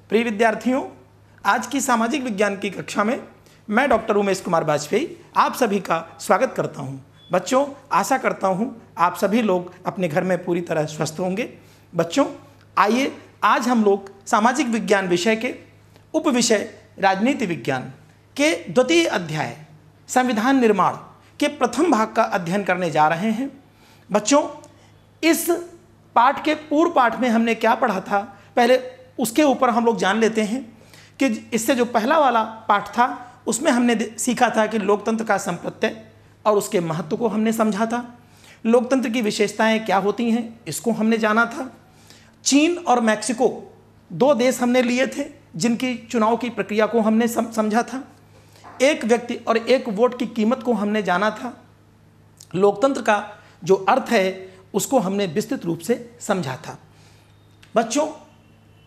प्रिय विद्यार्थियों, आज की सामाजिक विज्ञान की कक्षा में मैं डॉक्टर उमेश कुमार वाजपेयी आप सभी का स्वागत करता हूं। बच्चों, आशा करता हूं आप सभी लोग अपने घर में पूरी तरह स्वस्थ होंगे। बच्चों, आइए आज हम लोग सामाजिक विज्ञान विषय के उप विषय राजनीति विज्ञान के द्वितीय अध्याय संविधान निर्माण के प्रथम भाग का अध्ययन करने जा रहे हैं। बच्चों, इस पाठ के पूर्व पाठ में हमने क्या पढ़ा था, पहले उसके ऊपर हम लोग जान लेते हैं कि इससे जो पहला वाला पाठ था उसमें हमने सीखा था कि लोकतंत्र का संप्रत्यय और उसके महत्व को हमने समझा था। लोकतंत्र की विशेषताएं क्या होती हैं इसको हमने जाना था। चीन और मैक्सिको दो देश हमने लिए थे जिनकी चुनाव की प्रक्रिया को हमने समझा था। एक व्यक्ति और एक वोट की कीमत को हमने जाना था। लोकतंत्र का जो अर्थ है उसको हमने विस्तृत रूप से समझा था। बच्चों,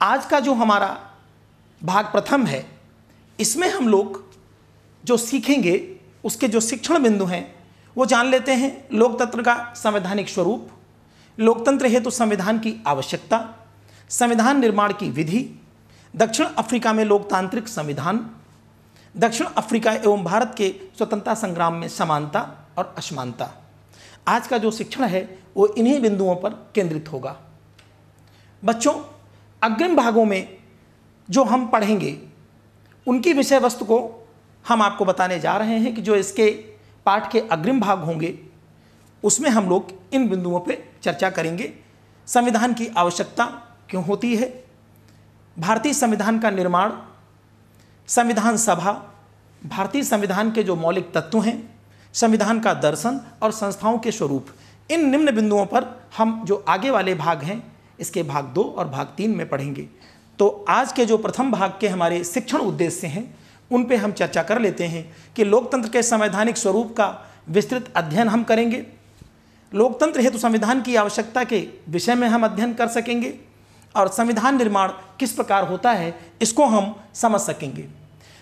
आज का जो हमारा भाग प्रथम है इसमें हम लोग जो सीखेंगे उसके जो शिक्षण बिंदु हैं वो जान लेते हैं। लोकतंत्र का संवैधानिक स्वरूप, लोकतंत्र हेतु संविधान की आवश्यकता, संविधान निर्माण की विधि, दक्षिण अफ्रीका में लोकतांत्रिक संविधान, दक्षिण अफ्रीका एवं भारत के स्वतंत्रता संग्राम में समानता और असमानता। आज का जो शिक्षण है वो इन्हीं बिंदुओं पर केंद्रित होगा। बच्चों, अग्रिम भागों में जो हम पढ़ेंगे उनकी विषय वस्तु को हम आपको बताने जा रहे हैं कि जो इसके पाठ के अग्रिम भाग होंगे उसमें हम लोग इन बिंदुओं पे चर्चा करेंगे। संविधान की आवश्यकता क्यों होती है, भारतीय संविधान का निर्माण, संविधान सभा, भारतीय संविधान के जो मौलिक तत्व हैं, संविधान का दर्शन और संस्थाओं के स्वरूप। इन निम्न बिंदुओं पर हम जो आगे वाले भाग हैं इसके भाग 2 और भाग 3 में पढ़ेंगे। तो आज के जो प्रथम भाग के हमारे शिक्षण उद्देश्य हैं उन पे हम चर्चा कर लेते हैं कि लोकतंत्र के संवैधानिक स्वरूप का विस्तृत अध्ययन हम करेंगे। लोकतंत्र हेतु संविधान की आवश्यकता के विषय में हम अध्ययन कर सकेंगे और संविधान निर्माण किस प्रकार होता है इसको हम समझ सकेंगे।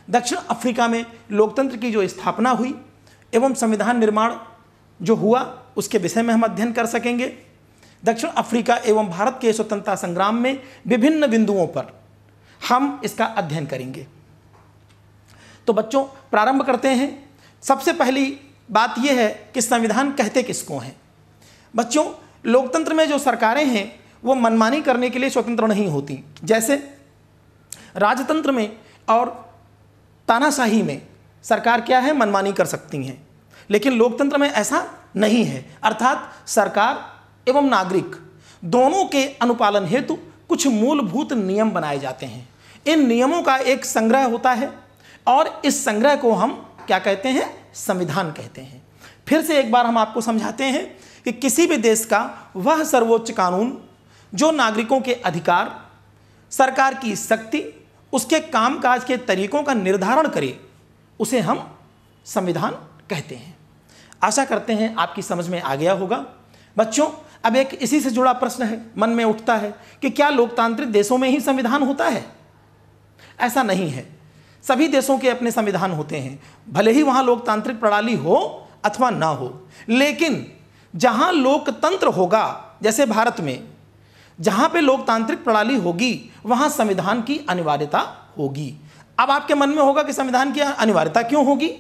दक्षिण अफ्रीका में लोकतंत्र की जो स्थापना हुई एवं संविधान निर्माण जो हुआ उसके विषय में हम अध्ययन कर सकेंगे। दक्षिण अफ्रीका एवं भारत के स्वतंत्रता संग्राम में विभिन्न बिंदुओं पर हम इसका अध्ययन करेंगे। तो बच्चों, प्रारंभ करते हैं। सबसे पहली बात यह है कि संविधान कहते किसको हैं। बच्चों, लोकतंत्र में जो सरकारें हैं वो मनमानी करने के लिए स्वतंत्र नहीं होती। जैसे राजतंत्र में और तानाशाही में सरकार क्या है, मनमानी कर सकती हैं, लेकिन लोकतंत्र में ऐसा नहीं है। अर्थात सरकार एवं नागरिक दोनों के अनुपालन हेतु कुछ मूलभूत नियम बनाए जाते हैं। इन नियमों का एक संग्रह होता है और इस संग्रह को हम क्या कहते हैं, संविधान कहते हैं। फिर से एक बार हम आपको समझाते हैं कि किसी भी देश का वह सर्वोच्च कानून जो नागरिकों के अधिकार, सरकार की शक्ति, उसके कामकाज के तरीकों का निर्धारण करे उसे हम संविधान कहते हैं। आशा करते हैं आपकी समझ में आ गया होगा। बच्चों, अब एक इसी से जुड़ा प्रश्न है, मन में उठता है कि क्या लोकतांत्रिक देशों में ही संविधान होता है? ऐसा नहीं है। सभी देशों के अपने संविधान होते हैं, भले ही वहाँ लोकतांत्रिक प्रणाली हो अथवा ना हो, लेकिन जहाँ लोकतंत्र होगा, जैसे भारत में जहाँ पे लोकतांत्रिक प्रणाली होगी वहाँ संविधान की अनिवार्यता होगी। अब आपके मन में होगा कि संविधान की अनिवार्यता क्यों होगी?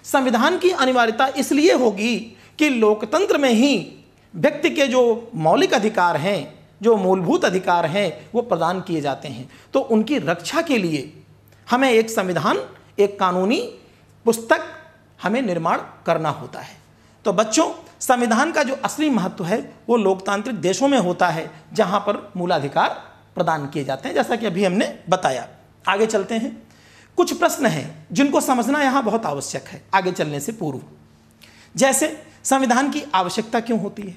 संविधान की अनिवार्यता इसलिए होगी कि लोकतंत्र में ही व्यक्ति के जो मौलिक अधिकार हैं, जो मूलभूत अधिकार हैं, वो प्रदान किए जाते हैं। तो उनकी रक्षा के लिए हमें एक संविधान, एक कानूनी पुस्तक हमें निर्माण करना होता है। तो बच्चों, संविधान का जो असली महत्व है वो लोकतांत्रिक देशों में होता है जहां पर मूलाधिकार प्रदान किए जाते हैं, जैसा कि अभी हमने बताया। आगे चलते हैं। कुछ प्रश्न हैं जिनको समझना यहाँ बहुत आवश्यक है आगे चलने से पूर्व। जैसे संविधान की आवश्यकता क्यों होती है?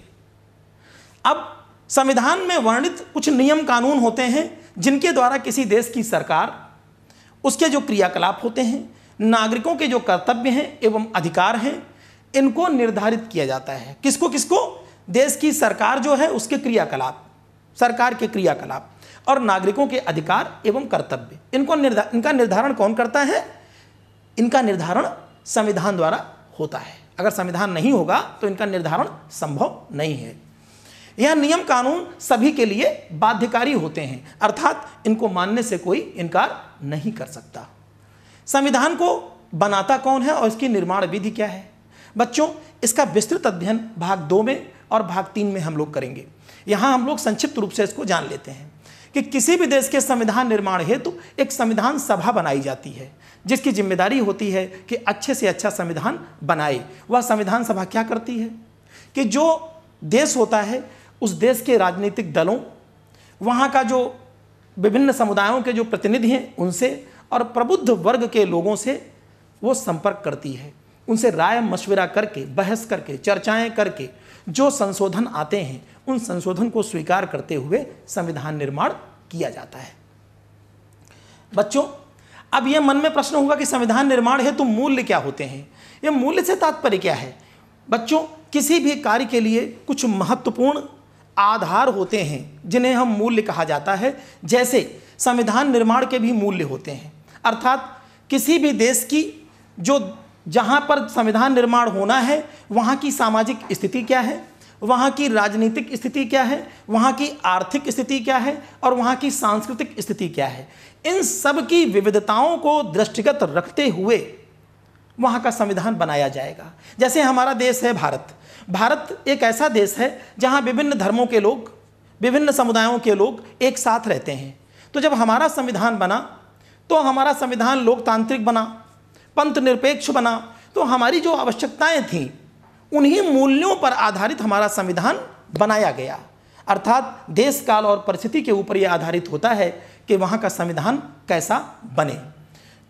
अब संविधान में वर्णित कुछ नियम कानून होते हैं जिनके द्वारा किसी देश की सरकार, उसके जो क्रियाकलाप होते हैं, नागरिकों के जो कर्तव्य हैं एवं अधिकार हैं, इनको निर्धारित किया जाता है। किसको किसको? देश की सरकार जो है उसके क्रियाकलाप, सरकार के क्रियाकलाप और नागरिकों के अधिकार एवं कर्तव्य, इनका निर्धारण कौन करता है? इनका निर्धारण संविधान द्वारा होता है। अगर संविधान नहीं होगा तो इनका निर्धारण संभव नहीं है। यह नियम कानून सभी के लिए बाध्यकारी होते हैं, अर्थात इनको मानने से कोई इनकार नहीं कर सकता। संविधान को बनाता कौन है और इसकी निर्माण विधि क्या है? बच्चों, इसका विस्तृत अध्ययन भाग 2 में और भाग 3 में हम लोग करेंगे। यहाँ हम लोग संक्षिप्त रूप से इसको जान लेते हैं कि किसी भी देश के संविधान निर्माण हेतु एक संविधान सभा बनाई जाती है, जिसकी जिम्मेदारी होती है कि अच्छे से अच्छा संविधान बनाए। वह संविधान सभा क्या करती है कि जो देश होता है उस देश के राजनीतिक दलों, वहाँ का जो विभिन्न समुदायों के जो प्रतिनिधि हैं उनसे और प्रबुद्ध वर्ग के लोगों से वो संपर्क करती है। उनसे राय मशविरा करके, बहस करके, चर्चाएं करके जो संशोधन आते हैं उन संशोधन को स्वीकार करते हुए संविधान निर्माण किया जाता है। बच्चों, अब यह मन में प्रश्न होगा कि संविधान निर्माण हेतु मूल्य क्या होते हैं? यह मूल्य से तात्पर्य क्या है? बच्चों, किसी भी कार्य के लिए कुछ महत्वपूर्ण आधार होते हैं जिन्हें हम मूल्य कहा जाता है। जैसे संविधान निर्माण के भी मूल्य होते हैं, अर्थात किसी भी देश की जो जहाँ पर संविधान निर्माण होना है वहाँ की सामाजिक स्थिति क्या है, वहाँ की राजनीतिक स्थिति क्या है, वहाँ की आर्थिक स्थिति क्या है और वहाँ की सांस्कृतिक स्थिति क्या है, इन सब की विविधताओं को दृष्टिगत रखते हुए वहाँ का संविधान बनाया जाएगा। जैसे हमारा देश है भारत। भारत एक ऐसा देश है जहाँ विभिन्न धर्मों के लोग, विभिन्न समुदायों के लोग एक साथ रहते हैं। तो जब हमारा संविधान बना तो हमारा संविधान लोकतांत्रिक बना, पंथ निरपेक्ष बना। तो हमारी जो आवश्यकताएं थीं उन्हीं मूल्यों पर आधारित हमारा संविधान बनाया गया। अर्थात देश काल और परिस्थिति के ऊपर यह आधारित होता है कि वहाँ का संविधान कैसा बने।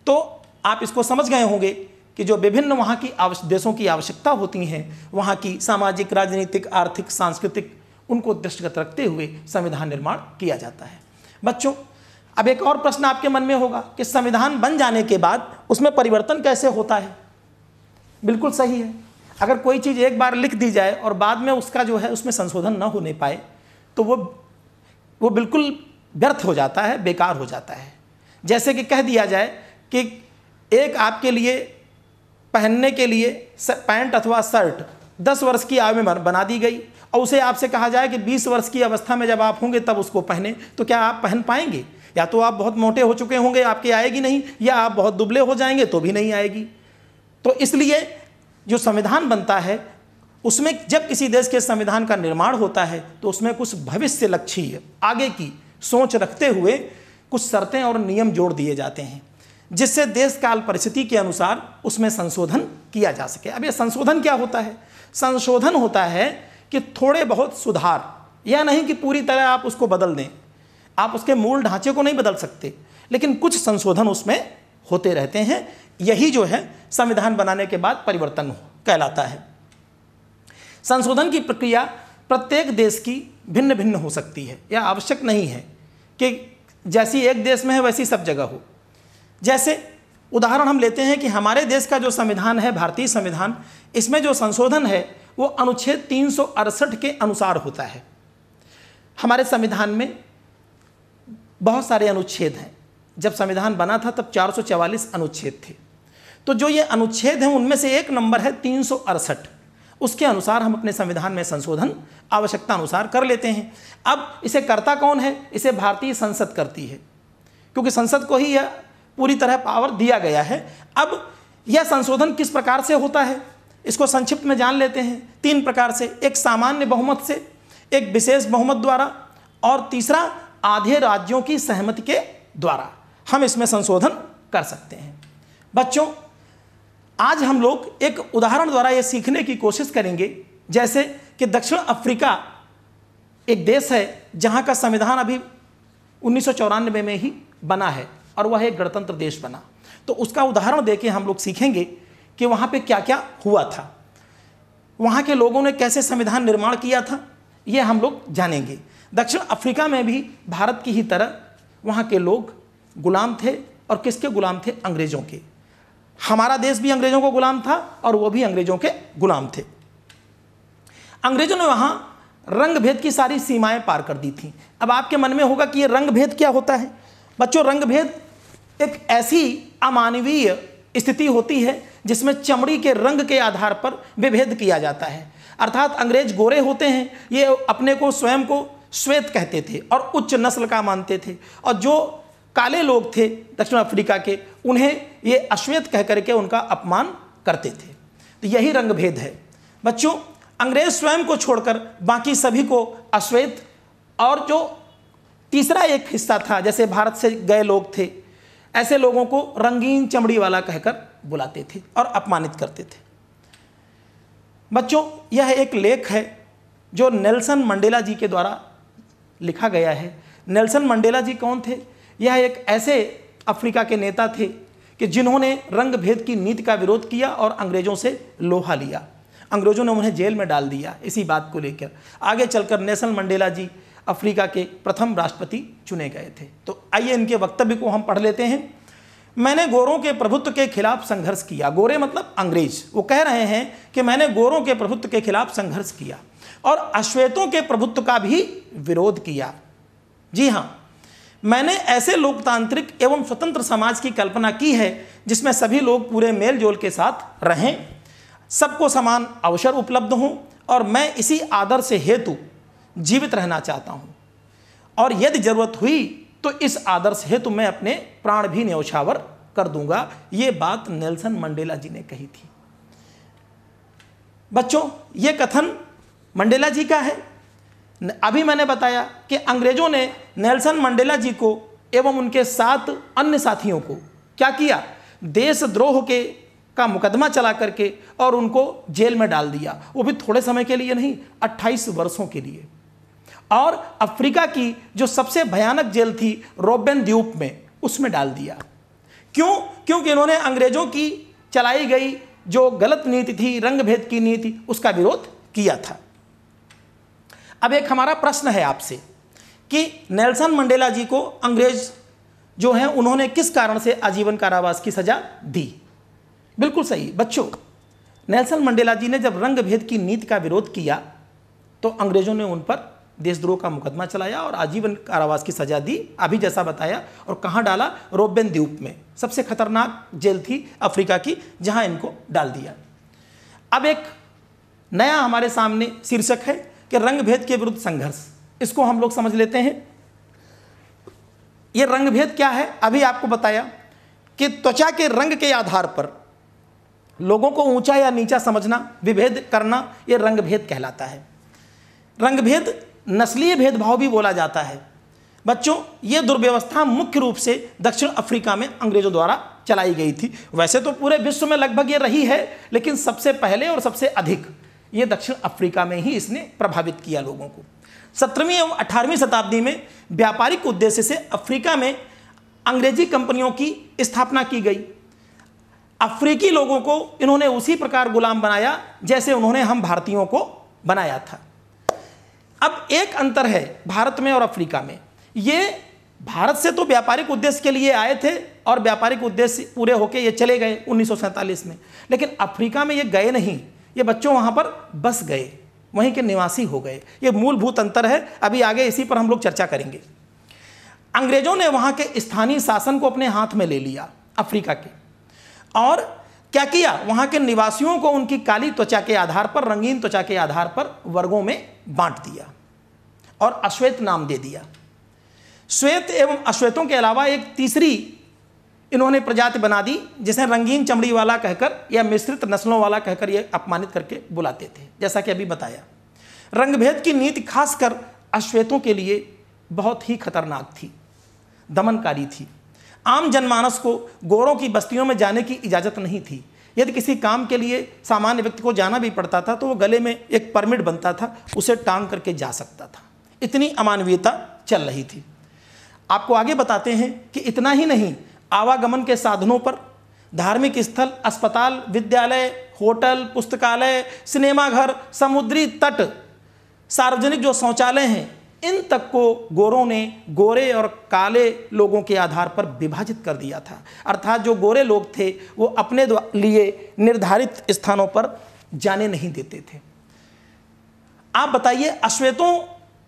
तो आप इसको समझ गए होंगे कि जो विभिन्न वहाँ की देशों की आवश्यकता होती हैं, वहाँ की सामाजिक, राजनीतिक, आर्थिक, सांस्कृतिक, उनको दृष्टिगत रखते हुए संविधान निर्माण किया जाता है। बच्चों, अब एक और प्रश्न आपके मन में होगा कि संविधान बन जाने के बाद उसमें परिवर्तन कैसे होता है? बिल्कुल सही है। अगर कोई चीज़ एक बार लिख दी जाए और बाद में उसका जो है उसमें संशोधन न होने पाए तो वो बिल्कुल व्यर्थ हो जाता है, बेकार हो जाता है। जैसे कि कह दिया जाए कि एक आपके लिए पहनने के लिए पैंट अथवा शर्ट 10 वर्ष की आयु में बना दी गई और उसे आपसे कहा जाए कि 20 वर्ष की अवस्था में जब आप होंगे तब उसको पहने, तो क्या आप पहन पाएंगे? या तो आप बहुत मोटे हो चुके होंगे, आपकी आएगी नहीं, या आप बहुत दुबले हो जाएंगे तो भी नहीं आएगी। तो इसलिए जो संविधान बनता है उसमें जब किसी देश के संविधान का निर्माण होता है तो उसमें कुछ भविष्य लक्ष्य, आगे की सोच रखते हुए कुछ शर्तें और नियम जोड़ दिए जाते हैं जिससे देश काल परिस्थिति के अनुसार उसमें संशोधन किया जा सके। अब ये संशोधन क्या होता है? संशोधन होता है कि थोड़े बहुत सुधार, यह नहीं कि पूरी तरह आप उसको बदल दें, आप उसके मूल ढांचे को नहीं बदल सकते, लेकिन कुछ संशोधन उसमें होते रहते हैं। यही जो है संविधान बनाने के बाद परिवर्तन कहलाता है। संशोधन की प्रक्रिया प्रत्येक देश की भिन्न भिन्न हो सकती है। यह आवश्यक नहीं है कि जैसी एक देश में है वैसी सब जगह हो। जैसे उदाहरण हम लेते हैं कि हमारे देश का जो संविधान है, भारतीय संविधान, इसमें जो संशोधन है वो अनुच्छेद 368 के अनुसार होता है। हमारे संविधान में बहुत सारे अनुच्छेद हैं। जब संविधान बना था तब 444 अनुच्छेद थे। तो जो ये अनुच्छेद हैं उनमें से एक नंबर है 368। उसके अनुसार हम अपने संविधान में संशोधन आवश्यकता अनुसार कर लेते हैं। अब इसे करता कौन है? इसे भारतीय संसद करती है, क्योंकि संसद को ही यह पूरी तरह पावर दिया गया है। अब यह संशोधन किस प्रकार से होता है इसको संक्षिप्त में जान लेते हैं। 3 प्रकार से, एक सामान्य बहुमत से, एक विशेष बहुमत द्वारा और तीसरा आधे राज्यों की सहमति के द्वारा हम इसमें संशोधन कर सकते हैं। बच्चों, आज हम लोग एक उदाहरण द्वारा यह सीखने की कोशिश करेंगे। जैसे कि दक्षिण अफ्रीका एक देश है जहां का संविधान अभी 1994 में ही बना है और वह एक गणतंत्र देश बना। तो उसका उदाहरण देके हम लोग सीखेंगे कि वहाँ पे क्या क्या हुआ था, वहाँ के लोगों ने कैसे संविधान निर्माण किया था, ये हम लोग जानेंगे। दक्षिण अफ्रीका में भी भारत की ही तरह वहाँ के लोग गुलाम थे, और किसके गुलाम थे? अंग्रेज़ों के। हमारा देश भी अंग्रेज़ों को गुलाम था और वो भी अंग्रेज़ों के गुलाम थे। अंग्रेज़ों ने वहाँ रंग भेद की सारी सीमाएं पार कर दी थी। अब आपके मन में होगा कि ये रंग भेद क्या होता है? बच्चों, रंग भेद एक ऐसी अमानवीय स्थिति होती है जिसमें चमड़ी के रंग के आधार पर विभेद किया जाता है। अर्थात अंग्रेज गोरे होते हैं, ये अपने को स्वयं को श्वेत कहते थे और उच्च नस्ल का मानते थे, और जो काले लोग थे दक्षिण अफ्रीका के, उन्हें ये अश्वेत कह करके उनका अपमान करते थे। तो यही रंग भेद है बच्चों। अंग्रेज स्वयं को छोड़कर बाकी सभी को अश्वेत, और जो तीसरा एक हिस्सा था जैसे भारत से गए लोग थे, ऐसे लोगों को रंगीन चमड़ी वाला कहकर बुलाते थे और अपमानित करते थे। बच्चों यह एक लेख है जो नेल्सन मंडेला जी के द्वारा लिखा गया है। नेल्सन मंडेला जी कौन थे? यह एक ऐसे अफ्रीका के नेता थे कि जिन्होंने रंग भेद की नीति का विरोध किया और अंग्रेजों से लोहा लिया। अंग्रेजों ने उन्हें जेल में डाल दिया इसी बात को लेकर। आगे चलकर नेल्सन मंडेला जी अफ्रीका के प्रथम राष्ट्रपति चुने गए थे। तो आइए इनके वक्तव्य को हम पढ़ लेते हैं। मैंने गोरों के प्रभुत्व के खिलाफ संघर्ष किया। गोरे मतलब अंग्रेज। वो कह रहे हैं कि मैंने गोरों के प्रभुत्व के खिलाफ संघर्ष किया और अश्वेतों के प्रभुत्व का भी विरोध किया। जी हाँ, मैंने ऐसे लोकतांत्रिक एवं स्वतंत्र समाज की कल्पना की है जिसमें सभी लोग पूरे मेल जोल के साथ रहें, सबको समान अवसर उपलब्ध हों, और मैं इसी आदर्श हेतु जीवित रहना चाहता हूँ, और यदि जरूरत हुई तो इस आदर्श हेतु मैं अपने प्राण भी न्यौछावर कर दूंगा। ये बात नेल्सन मंडेला जी ने कही थी। बच्चों ये कथन मंडेला जी का है। अभी मैंने बताया कि अंग्रेजों ने नेल्सन मंडेला जी को एवं उनके 7 अन्य साथियों को क्या किया? देशद्रोह का मुकदमा चला करके और उनको जेल में डाल दिया। वो भी थोड़े समय के लिए नहीं, 28 वर्षों के लिए। और अफ्रीका की जो सबसे भयानक जेल थी रोबेन द्वीप में, उसमें डाल दिया। क्यों? क्योंकि इन्होंने अंग्रेजों की चलाई गई जो गलत नीति थी, रंग भेद की नीति, उसका विरोध किया था। अब एक हमारा प्रश्न है आपसे कि नेल्सन मंडेला जी को अंग्रेज जो हैं उन्होंने किस कारण से आजीवन कारावास की सजा दी? बिल्कुल सही बच्चों, नेल्सन मंडेला जी ने जब रंग भेद की नीति का विरोध किया तो अंग्रेजों ने उन पर देशद्रोह का मुकदमा चलाया और आजीवन कारावास की सजा दी। अभी जैसा बताया, और कहाँ डाला? रोबेन द्वीप में, सबसे खतरनाक जेल थी अफ्रीका की, जहां इनको डाल दिया। अब एक नया हमारे सामने शीर्षक है कि रंग भेद के विरुद्ध संघर्ष। इसको हम लोग समझ लेते हैं। ये रंग भेद क्या है? अभी आपको बताया कि त्वचा के रंग के आधार पर लोगों को ऊंचा या नीचा समझना, विभेद करना, यह रंग भेद कहलाता है। रंग भेद नस्लीय भेदभाव भी बोला जाता है। बच्चों ये दुर्व्यवस्था मुख्य रूप से दक्षिण अफ्रीका में अंग्रेजों द्वारा चलाई गई थी। वैसे तो पूरे विश्व में लगभग ये रही है, लेकिन सबसे पहले और सबसे अधिक ये दक्षिण अफ्रीका में ही इसने प्रभावित किया लोगों को। 17वीं एवं 18वीं शताब्दी में व्यापारिक उद्देश्य से अफ्रीका में अंग्रेजी कंपनियों की स्थापना की गई। अफ्रीकी लोगों को इन्होंने उसी प्रकार गुलाम बनाया जैसे उन्होंने हम भारतीयों को बनाया था। अब एक अंतर है भारत में और अफ्रीका में। ये भारत से तो व्यापारिक उद्देश्य के लिए आए थे और व्यापारिक उद्देश्य पूरे होके ये चले गए 1947 में, लेकिन अफ्रीका में ये गए नहीं। ये बच्चों वहाँ पर बस गए, वहीं के निवासी हो गए। ये मूलभूत अंतर है। अभी आगे इसी पर हम लोग चर्चा करेंगे। अंग्रेजों ने वहाँ के स्थानीय शासन को अपने हाथ में ले लिया अफ्रीका के, और क्या किया? वहाँ के निवासियों को उनकी काली त्वचा के आधार पर, रंगीन त्वचा के आधार पर वर्गों में बांट दिया और अश्वेत नाम दे दिया। श्वेत एवं अश्वेतों के अलावा एक तीसरी इन्होंने प्रजाति बना दी जिसे रंगीन चमड़ी वाला कहकर या मिश्रित नस्लों वाला कहकर ये अपमानित करके बुलाते थे। जैसा कि अभी बताया, रंगभेद की नीति खासकर अश्वेतों के लिए बहुत ही खतरनाक थी, दमनकारी थी। आम जनमानस को गोरों की बस्तियों में जाने की इजाज़त नहीं थी। यदि किसी काम के लिए सामान्य व्यक्ति को जाना भी पड़ता था तो वो गले में एक परमिट बनता था, उसे टांग करके जा सकता था। इतनी अमानवीयता चल रही थी। आपको आगे बताते हैं कि इतना ही नहीं, आवागमन के साधनों पर, धार्मिक स्थल, अस्पताल, विद्यालय, होटल, पुस्तकालय, सिनेमाघर, समुद्री तट, सार्वजनिक जो शौचालय हैं, इन तक को गोरों ने गोरे और काले लोगों के आधार पर विभाजित कर दिया था। अर्थात जो गोरे लोग थे वो अपने लिए निर्धारित स्थानों पर जाने नहीं देते थे। आप बताइए, अश्वेतों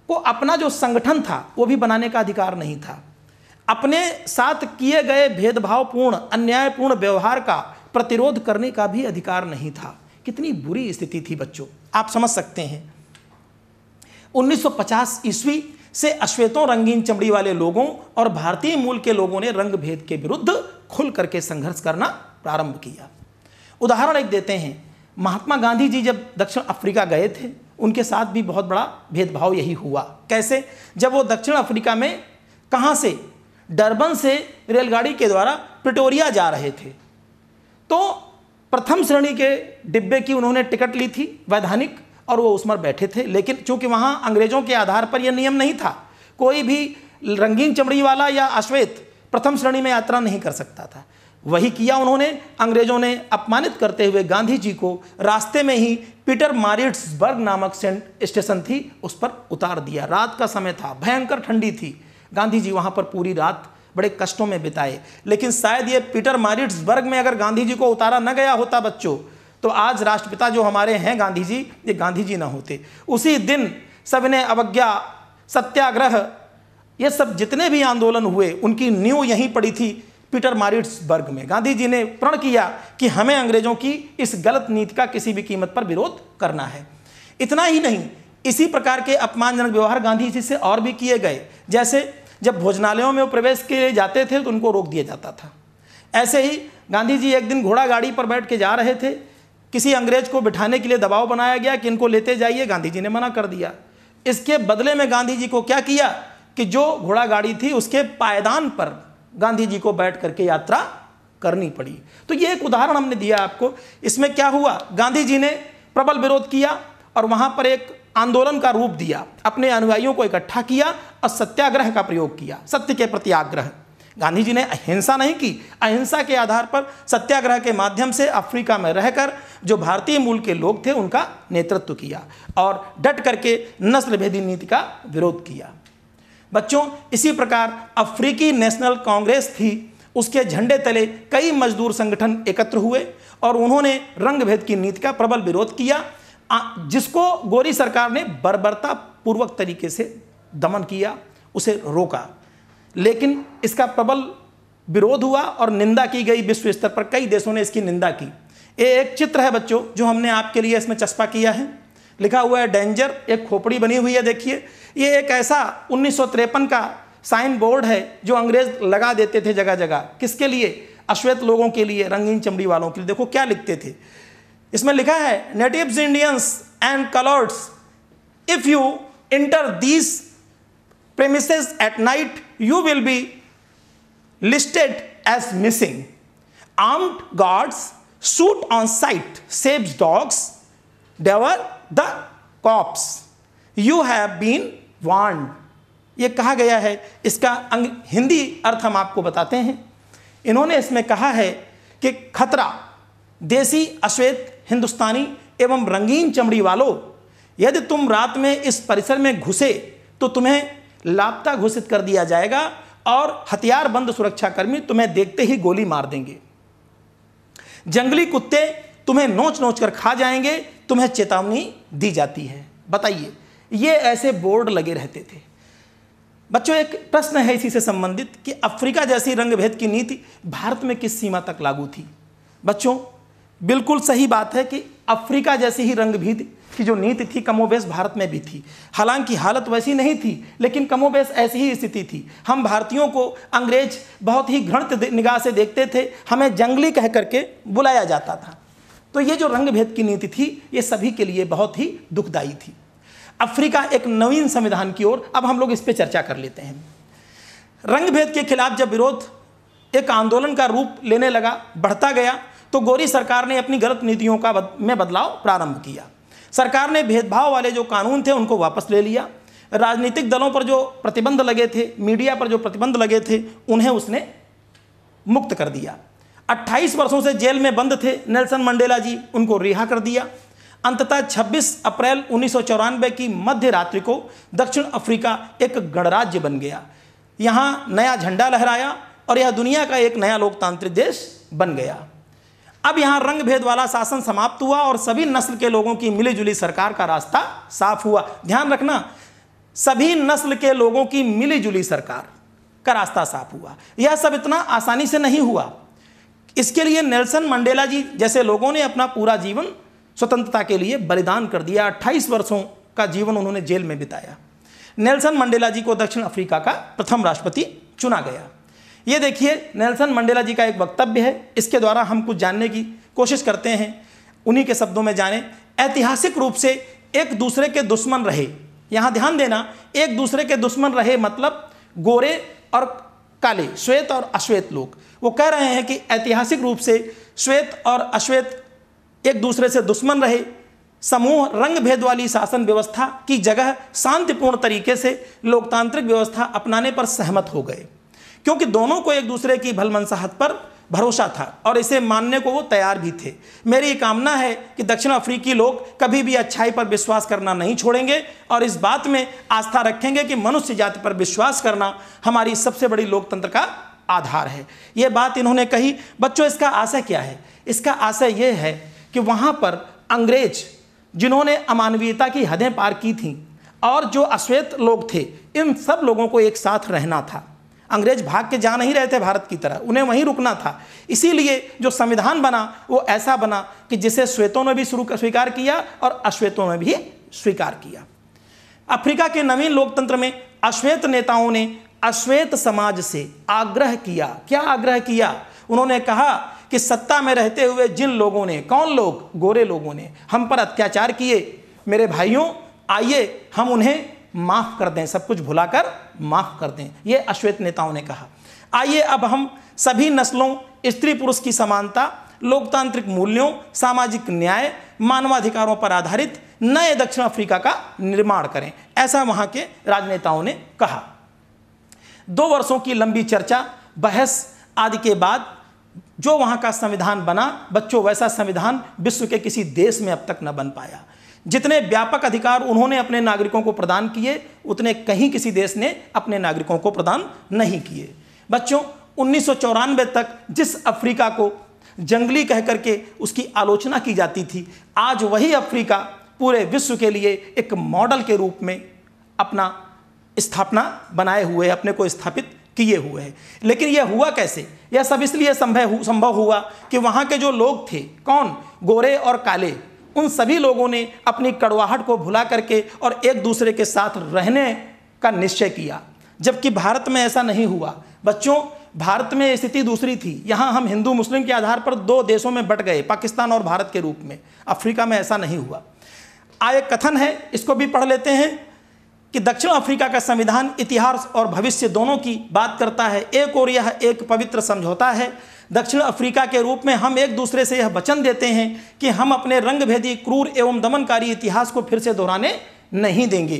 को अपना जो संगठन था वो भी बनाने का अधिकार नहीं था। अपने साथ किए गए भेदभावपूर्ण, अन्यायपूर्ण व्यवहार का प्रतिरोध करने का भी अधिकार नहीं था। कितनी बुरी स्थिति थी बच्चों, आप समझ सकते हैं। 1950 ईस्वी से अश्वेतों, रंगीन चमड़ी वाले लोगों और भारतीय मूल के लोगों ने रंग भेद के विरुद्ध खुल करके संघर्ष करना प्रारंभ किया। उदाहरण एक देते हैं, महात्मा गांधी जी जब दक्षिण अफ्रीका गए थे, उनके साथ भी बहुत बड़ा भेदभाव यही हुआ। कैसे? जब वो दक्षिण अफ्रीका में कहाँ से, डरबन से रेलगाड़ी के द्वारा प्रिटोरिया जा रहे थे, तो प्रथम श्रेणी के डिब्बे की उन्होंने टिकट ली थी वैधानिक, और वो उसमें बैठे थे। लेकिन चूंकि वहाँ अंग्रेजों के आधार पर यह नियम नहीं था, कोई भी रंगीन चमड़ी वाला या अश्वेत प्रथम श्रेणी में यात्रा नहीं कर सकता था। वही किया उन्होंने। अंग्रेजों ने अपमानित करते हुए गांधी जी को रास्ते में ही पीटरमारिट्सबर्ग नामक स्टेशन थी, उस पर उतार दिया। रात का समय था, भयंकर ठंडी थी। गांधी जी वहाँ पर पूरी रात बड़े कष्टों में बिताए। लेकिन शायद ये पीटरमारिट्सबर्ग में अगर गांधी जी को उतारा न गया होता बच्चों, तो आज राष्ट्रपिता जो हमारे हैं गांधी जी, ये गांधी जी ना होते। उसी दिन सविनय अवज्ञा, सत्याग्रह, ये सब जितने भी आंदोलन हुए, उनकी नींव यहीं पड़ी थी पीटरमारिट्सबर्ग में। गांधी जी ने प्रण किया कि हमें अंग्रेजों की इस गलत नीति का किसी भी कीमत पर विरोध करना है। इतना ही नहीं, इसी प्रकार के अपमानजनक व्यवहार गांधी जी से और भी किए गए। जैसे जब भोजनालयों में वो प्रवेश के लिए जाते थे तो उनको रोक दिया जाता था। ऐसे ही गांधी जी एक दिन घोड़ा गाड़ी पर बैठ के जा रहे थे, किसी अंग्रेज को बिठाने के लिए दबाव बनाया गया कि इनको लेते जाइए, गांधी जी ने मना कर दिया। इसके बदले में गांधी जी को क्या किया कि जो घोड़ा गाड़ी थी उसके पायदान पर गांधी जी को बैठ करके यात्रा करनी पड़ी। तो ये एक उदाहरण हमने दिया आपको। इसमें क्या हुआ, गांधी जी ने प्रबल विरोध किया और वहां पर एक आंदोलन का रूप दिया, अपने अनुयायियों को इकट्ठा किया और सत्याग्रह का प्रयोग किया, सत्य के प्रति आग्रह। गांधी जी ने अहिंसा नहीं की, अहिंसा के आधार पर सत्याग्रह के माध्यम से अफ्रीका में रहकर जो भारतीय मूल के लोग थे उनका नेतृत्व किया और डट करके नस्ल भेदी नीति का विरोध किया। बच्चों, इसी प्रकार अफ्रीकी नेशनल कांग्रेस थी, उसके झंडे तले कई मजदूर संगठन एकत्र हुए और उन्होंने रंग भेद की नीति का प्रबल विरोध किया, जिसको गोरी सरकार ने बर्बरता पूर्वक तरीके से दमन किया, उसे रोका। लेकिन इसका प्रबल विरोध हुआ और निंदा की गई। विश्व स्तर पर कई देशों ने इसकी निंदा की। ये एक चित्र है बच्चों जो हमने आपके लिए इसमें चस्पा किया है, लिखा हुआ है डेंजर, एक खोपड़ी बनी हुई है, देखिए। ये एक ऐसा 1953 का साइन बोर्ड है जो अंग्रेज लगा देते थे जगह जगह। किसके लिए? अश्वेत लोगों के लिए, रंगीन चमड़ी वालों के लिए। देखो क्या लिखते थे, इसमें लिखा है natives, Indians and coloureds, if you enter these premises at night you will be listed as missing. Armed guards shoot on sight, saves dogs, devour the corpse. You have been warned. ये कहा गया है। इसका हिंदी अर्थ हम आपको बताते हैं। इन्होंने इसमें कहा है कि खतरा, देसी, अश्वेत, हिंदुस्तानी एवं रंगीन चमड़ी वालों, यदि तुम रात में इस परिसर में घुसे तो तुम्हें लापता घोषित कर दिया जाएगा और हथियारबंद सुरक्षाकर्मी तुम्हें देखते ही गोली मार देंगे। जंगली कुत्ते तुम्हें नोच नोच कर खा जाएंगे, तुम्हें चेतावनी दी जाती है। बताइए, ये ऐसे बोर्ड लगे रहते थे। बच्चों, एक प्रश्न है इसी से संबंधित कि अफ्रीका जैसी रंग भेद की नीति भारत में किस सीमा तक लागू थी? बच्चों, बिल्कुल सही बात है कि अफ्रीका जैसी ही रंग भेद की जो नीति थी कमोबेश भारत में भी थी। हालांकि हालत वैसी नहीं थी, लेकिन कमोबेश ऐसी ही स्थिति थी। हम भारतीयों को अंग्रेज बहुत ही घृणित निगाह से देखते थे, हमें जंगली कह करके बुलाया जाता था। तो ये जो रंग भेद की नीति थी, ये सभी के लिए बहुत ही दुखदायी थी। अफ्रीका एक नवीन संविधान की ओर, अब हम लोग इस पर चर्चा कर लेते हैं। रंग भेद के खिलाफ जब विरोध एक आंदोलन का रूप लेने लगा, बढ़ता गया, तो गोरी सरकार ने अपनी गलत नीतियों में बदलाव प्रारंभ किया। सरकार ने भेदभाव वाले जो कानून थे उनको वापस ले लिया। राजनीतिक दलों पर जो प्रतिबंध लगे थे, मीडिया पर जो प्रतिबंध लगे थे, उन्हें उसने मुक्त कर दिया। 28 वर्षों से जेल में बंद थे नेल्सन मंडेला जी, उनको रिहा कर दिया। अंततः 26 अप्रैल 1994 की मध्य रात्रि को दक्षिण अफ्रीका एक गणराज्य बन गया। यहाँ नया झंडा लहराया और यह दुनिया का एक नया लोकतांत्रिक देश बन गया। अब यहाँ रंग भेद वाला शासन समाप्त हुआ और सभी नस्ल के लोगों की मिलीजुली सरकार का रास्ता साफ हुआ। ध्यान रखना, सभी नस्ल के लोगों की मिलीजुली सरकार का रास्ता साफ हुआ। यह सब इतना आसानी से नहीं हुआ। इसके लिए नेल्सन मंडेला जी जैसे लोगों ने अपना पूरा जीवन स्वतंत्रता के लिए बलिदान कर दिया। 28 वर्षों का जीवन उन्होंने जेल में बिताया। नेल्सन मंडेला जी को दक्षिण अफ्रीका का प्रथम राष्ट्रपति चुना गया। ये देखिए नेल्सन मंडेला जी का एक वक्तव्य है, इसके द्वारा हम कुछ जानने की कोशिश करते हैं, उन्हीं के शब्दों में जाने। ऐतिहासिक रूप से एक दूसरे के दुश्मन रहे, यहाँ ध्यान देना, एक दूसरे के दुश्मन रहे मतलब गोरे और काले, श्वेत और अश्वेत लोग। वो कह रहे हैं कि ऐतिहासिक रूप से श्वेत और अश्वेत एक दूसरे से दुश्मन रहे। समूह रंग भेद वाली शासन व्यवस्था की जगह शांतिपूर्ण तरीके से लोकतांत्रिक व्यवस्था अपनाने पर सहमत हो गए, क्योंकि दोनों को एक दूसरे की भलमनसाहत पर भरोसा था और इसे मानने को वो तैयार भी थे। मेरी कामना है कि दक्षिण अफ्रीकी लोग कभी भी अच्छाई पर विश्वास करना नहीं छोड़ेंगे और इस बात में आस्था रखेंगे कि मनुष्य जाति पर विश्वास करना हमारी सबसे बड़ी लोकतंत्र का आधार है। ये बात इन्होंने कही। बच्चों, इसका आशय क्या है? इसका आशय ये है कि वहाँ पर अंग्रेज जिन्होंने अमानवीयता की हदें पार की थीं और जो अश्वेत लोग थे, इन सब लोगों को एक साथ रहना था। अंग्रेज भाग के जा नहीं रहे थे भारत की तरह, उन्हें वहीं रुकना था। इसीलिए जो संविधान बना वो ऐसा बना कि जिसे श्वेतों ने भी स्वीकार किया और अश्वेतों ने भी स्वीकार किया। अफ्रीका के नवीन लोकतंत्र में अश्वेत नेताओं ने अश्वेत समाज से आग्रह किया। क्या आग्रह किया? उन्होंने कहा कि सत्ता में रहते हुए जिन लोगों ने, कौन लोग? गोरे लोगों ने हम पर अत्याचार किए, मेरे भाइयों आइए हम उन्हें माफ़ कर दें, सब कुछ भुलाकर माफ़ कर दें। ये अश्वेत नेताओं ने कहा। आइए अब हम सभी नस्लों, स्त्री पुरुष की समानता, लोकतांत्रिक मूल्यों, सामाजिक न्याय, मानवाधिकारों पर आधारित नए दक्षिण अफ्रीका का निर्माण करें, ऐसा वहाँ के राजनेताओं ने कहा। 2 वर्षों की लंबी चर्चा, बहस आदि के बाद जो वहाँ का संविधान बना, बच्चों, वैसा संविधान विश्व के किसी देश में अब तक न बन पाया। जितने व्यापक अधिकार उन्होंने अपने नागरिकों को प्रदान किए, उतने कहीं किसी देश ने अपने नागरिकों को प्रदान नहीं किए। बच्चों, 1994 तक जिस अफ्रीका को जंगली कह करके उसकी आलोचना की जाती थी, आज वही अफ्रीका पूरे विश्व के लिए एक मॉडल के रूप में अपना स्थापना बनाए हुए, अपने को स्थापित किए हुए हैं। लेकिन यह हुआ कैसे? यह सब इसलिए संभव हुआ कि वहाँ के जो लोग थे, कौन? गोरे और काले, उन सभी लोगों ने अपनी कड़वाहट को भुला करके और एक दूसरे के साथ रहने का निश्चय किया, जबकि भारत में ऐसा नहीं हुआ। बच्चों, भारत में स्थिति दूसरी थी। यहाँ हम हिंदू मुस्लिम के आधार पर 2 देशों में बंट गए, पाकिस्तान और भारत के रूप में। अफ्रीका में ऐसा नहीं हुआ। एक कथन है, इसको भी पढ़ लेते हैं कि दक्षिण अफ्रीका का संविधान इतिहास और भविष्य दोनों की बात करता है। एक और यह एक पवित्र समझौता है। दक्षिण अफ्रीका के रूप में हम एक दूसरे से यह वचन देते हैं कि हम अपने रंगभेदी, क्रूर एवं दमनकारी इतिहास को फिर से दोहराने नहीं देंगे।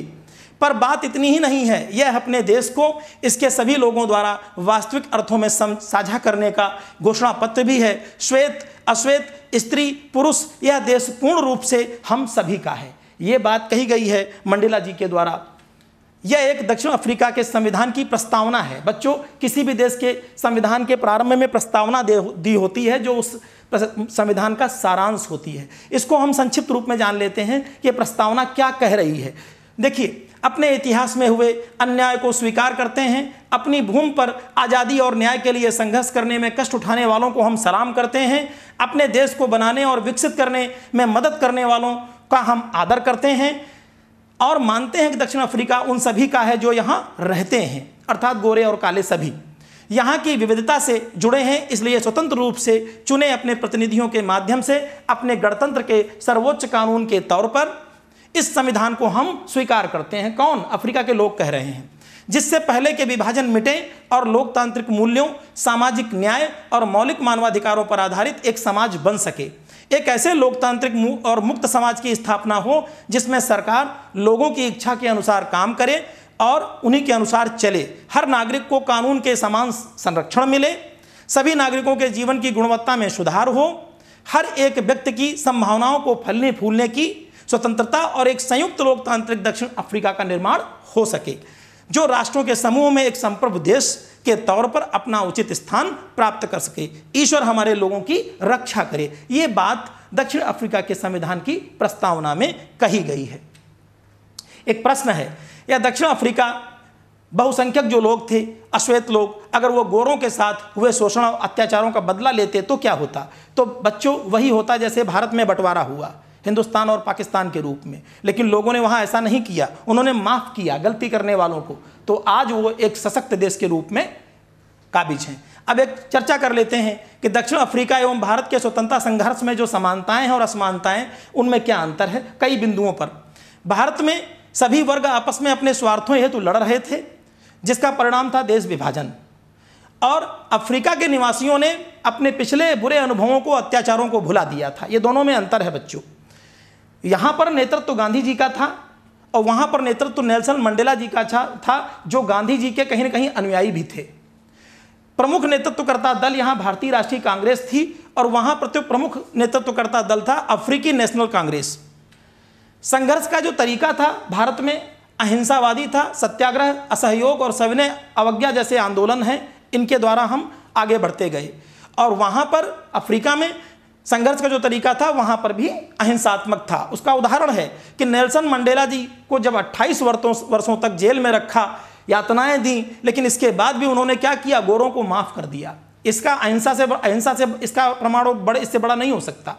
पर बात इतनी ही नहीं है, यह अपने देश को इसके सभी लोगों द्वारा वास्तविक अर्थों में साझा करने का घोषणा पत्र भी है। श्वेत, अश्वेत, स्त्री, पुरुष, यह देश पूर्ण रूप से हम सभी का है। ये बात कही गई है मंडेला जी के द्वारा। यह एक दक्षिण अफ्रीका के संविधान की प्रस्तावना है। बच्चों, किसी भी देश के संविधान के प्रारंभ में प्रस्तावना दी होती है, जो उस संविधान का सारांश होती है। इसको हम संक्षिप्त रूप में जान लेते हैं कि प्रस्तावना क्या कह रही है। देखिए, अपने इतिहास में हुए अन्याय को स्वीकार करते हैं। अपनी भूमि पर आज़ादी और न्याय के लिए संघर्ष करने में कष्ट उठाने वालों को हम सलाम करते हैं। अपने देश को बनाने और विकसित करने में मदद करने वालों का हम आदर करते हैं और मानते हैं कि दक्षिण अफ्रीका उन सभी का है जो यहाँ रहते हैं, अर्थात गोरे और काले सभी यहाँ की विविधता से जुड़े हैं। इसलिए स्वतंत्र रूप से चुने अपने प्रतिनिधियों के माध्यम से अपने गणतंत्र के सर्वोच्च कानून के तौर पर इस संविधान को हम स्वीकार करते हैं। कौन? अफ्रीका के लोग कह रहे हैं, जिससे पहले के विभाजन मिटे और लोकतांत्रिक मूल्यों, सामाजिक न्याय और मौलिक मानवाधिकारों पर आधारित एक समाज बन सके। एक ऐसे लोकतांत्रिक और मुक्त समाज की स्थापना हो जिसमें सरकार लोगों की इच्छा के अनुसार काम करे और उन्हीं के अनुसार चले। हर नागरिक को कानून के समान संरक्षण मिले, सभी नागरिकों के जीवन की गुणवत्ता में सुधार हो, हर एक व्यक्ति की संभावनाओं को फलने फूलने की स्वतंत्रता और एक संयुक्त लोकतांत्रिक दक्षिण अफ्रीका का निर्माण हो सके, जो राष्ट्रों के समूह में एक संप्रभु देश के तौर पर अपना उचित स्थान प्राप्त कर सके। ईश्वर हमारे लोगों की रक्षा करे। ये बात दक्षिण अफ्रीका के संविधान की प्रस्तावना में कही गई है। एक प्रश्न है, यह दक्षिण अफ्रीका बहुसंख्यक जो लोग थे, अश्वेत लोग, अगर वो गोरों के साथ हुए शोषण और अत्याचारों का बदला लेते तो क्या होता? तो बच्चों, वही होता जैसे भारत में बंटवारा हुआ हिंदुस्तान और पाकिस्तान के रूप में, लेकिन लोगों ने वहाँ ऐसा नहीं किया, उन्होंने माफ़ किया गलती करने वालों को, तो आज वो एक सशक्त देश के रूप में काबिज हैं। अब एक चर्चा कर लेते हैं कि दक्षिण अफ्रीका एवं भारत के स्वतंत्रता संघर्ष में जो समानताएं हैं और असमानताएं, उनमें क्या अंतर है। कई बिंदुओं पर भारत में सभी वर्ग आपस में अपने स्वार्थों हेतु लड़ रहे थे, जिसका परिणाम था देश विभाजन, और अफ्रीका के निवासियों ने अपने पिछले बुरे अनुभवों को, अत्याचारों को भुला दिया था। ये दोनों में अंतर है बच्चों। यहाँ पर नेतृत्व गांधी जी का था और वहाँ पर नेतृत्व नेल्सन मंडेला जी का था, जो गांधी जी के कहीं न कहीं अनुयायी भी थे। प्रमुख नेतृत्वकर्ता दल यहाँ भारतीय राष्ट्रीय कांग्रेस थी और वहाँ प्रमुख नेतृत्वकर्ता दल था अफ्रीकी नेशनल कांग्रेस। संघर्ष का जो तरीका था भारत में अहिंसावादी था, सत्याग्रह, असहयोग और सविनय अवज्ञा जैसे आंदोलन हैं, इनके द्वारा हम आगे बढ़ते गए। और वहाँ पर अफ्रीका में संघर्ष का जो तरीका था वहाँ पर भी अहिंसात्मक था। उसका उदाहरण है कि नेल्सन मंडेला जी को जब 28 वर्षों तक जेल में रखा, यातनाएं दी, लेकिन इसके बाद भी उन्होंने क्या किया, गोरों को माफ़ कर दिया। इसका अहिंसा से इसका प्रमाण इससे बड़ा नहीं हो सकता।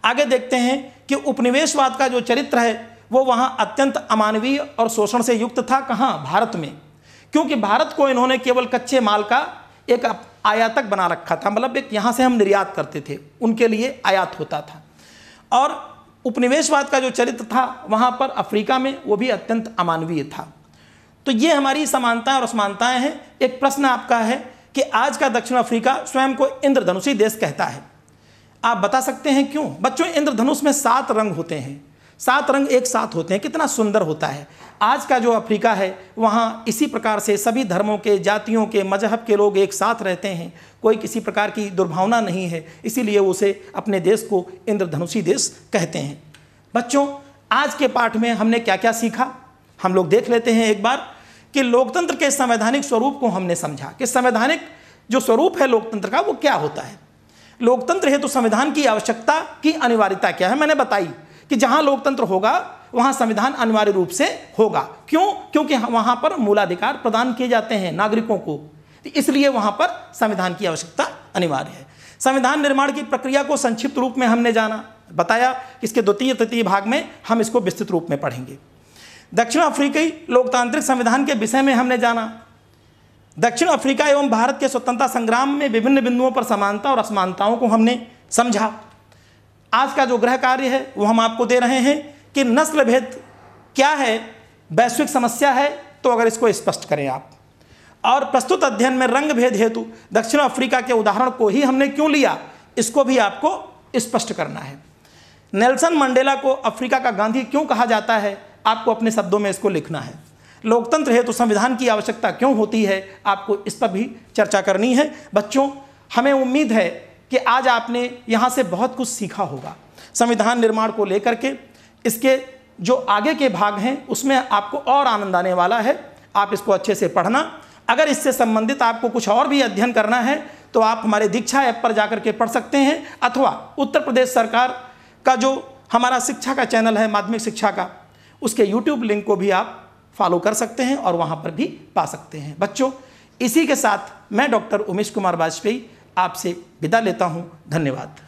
आगे देखते हैं कि उपनिवेशवाद का जो चरित्र है वो वहाँ अत्यंत अमानवीय और शोषण से युक्त था। कहाँ? भारत में, क्योंकि भारत को इन्होंने केवल कच्चे माल का एक आयातक बना रखा था, मतलब एक यहाँ से हम निर्यात करते थे, उनके लिए आयात होता था। और उपनिवेशवाद का जो चरित्र था वहाँ पर अफ्रीका में, वो भी अत्यंत अमानवीय था। तो ये हमारी समानताएं और असमानताएं हैं। एक प्रश्न आपका है कि आज का दक्षिण अफ्रीका स्वयं को इंद्रधनुषी देश कहता है। आप बता सकते हैं क्यों? बच्चों, इंद्रधनुष में 7 रंग होते हैं, 7 रंग एक साथ होते हैं, कितना सुंदर होता है। आज का जो अफ्रीका है वहाँ इसी प्रकार से सभी धर्मों के, जातियों के, मजहब के लोग एक साथ रहते हैं, कोई किसी प्रकार की दुर्भावना नहीं है, इसीलिए उसे अपने देश को इंद्रधनुषी देश कहते हैं। बच्चों, आज के पाठ में हमने क्या क्या सीखा, हम लोग देख लेते हैं एक बार कि लोकतंत्र के संवैधानिक स्वरूप को हमने समझा कि संवैधानिक जो स्वरूप है लोकतंत्र का वो क्या होता है। लोकतंत्र हेतु संविधान की आवश्यकता की अनिवार्यता क्या है, मैंने बताई कि जहां लोकतंत्र होगा वहां संविधान अनिवार्य रूप से होगा। क्यों? क्योंकि वहां पर मूलाधिकार प्रदान किए जाते हैं नागरिकों को, इसलिए वहां पर संविधान की आवश्यकता अनिवार्य है। संविधान निर्माण की प्रक्रिया को संक्षिप्त रूप में हमने जाना, बताया। इसके द्वितीय तृतीय भाग में हम इसको विस्तृत रूप में पढ़ेंगे। दक्षिण अफ्रीकी लोकतांत्रिक संविधान के विषय में हमने जाना। दक्षिण अफ्रीका एवं भारत के स्वतंत्रता संग्राम में विभिन्न बिंदुओं पर समानता और असमानताओं को हमने समझा। आज का जो गृह कार्य है वो हम आपको दे रहे हैं कि नस्ल भेद क्या है, वैश्विक समस्या है, तो अगर इसको स्पष्ट करें आप। और प्रस्तुत अध्ययन में रंग भेद हेतु दक्षिण अफ्रीका के उदाहरण को ही हमने क्यों लिया, इसको भी आपको स्पष्ट करना है। नेल्सन मंडेला को अफ्रीका का गांधी क्यों कहा जाता है, आपको अपने शब्दों में इसको लिखना है। लोकतंत्र हेतु संविधान की आवश्यकता क्यों होती है, आपको इस पर भी चर्चा करनी है। बच्चों, हमें उम्मीद है कि आज आपने यहाँ से बहुत कुछ सीखा होगा संविधान निर्माण को लेकर के। इसके जो आगे के भाग हैं उसमें आपको और आनंद आने वाला है, आप इसको अच्छे से पढ़ना। अगर इससे संबंधित आपको कुछ और भी अध्ययन करना है तो आप हमारे दीक्षा ऐप पर जाकर के पढ़ सकते हैं, अथवा उत्तर प्रदेश सरकार का जो हमारा शिक्षा का चैनल है, माध्यमिक शिक्षा का, उसके YouTube लिंक को भी आप फॉलो कर सकते हैं और वहाँ पर भी पा सकते हैं। बच्चों, इसी के साथ मैं डॉक्टर उमेश कुमार वाजपेयी आपसे विदा लेता हूँ। धन्यवाद।